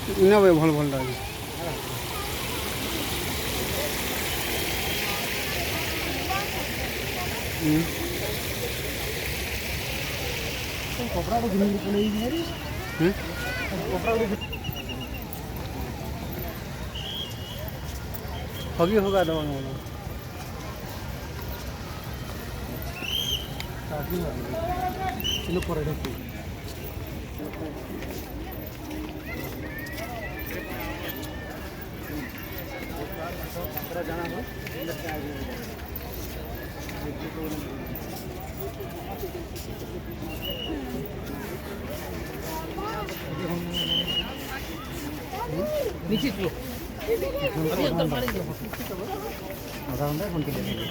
ନା ଭାଇ ଭଲ ଭଲ ଲାଗୁଛି। कपड़ा को घिन पड़ेगी कपड़ा हगी होगा दवा बोलो चलो पर जाना नीचे लो अभी अंदर मारेंगे आधा घंटा घंटे लगेंगे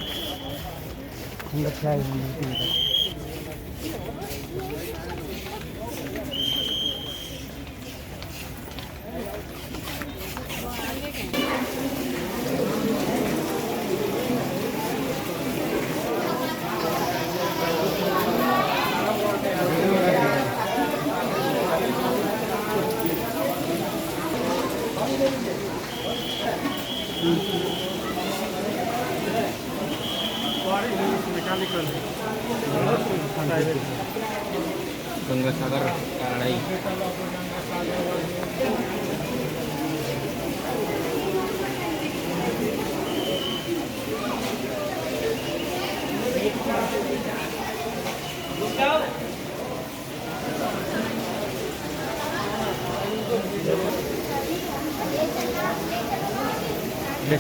अंदर चाय गंगासागर कढ़ाई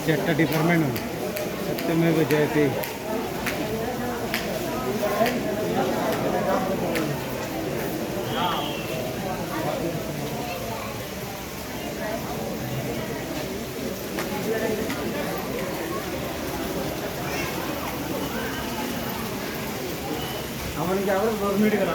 चार्ट डिपार्टमेंट सत्यमेव जयते हमारे क्या 2 मिनट करा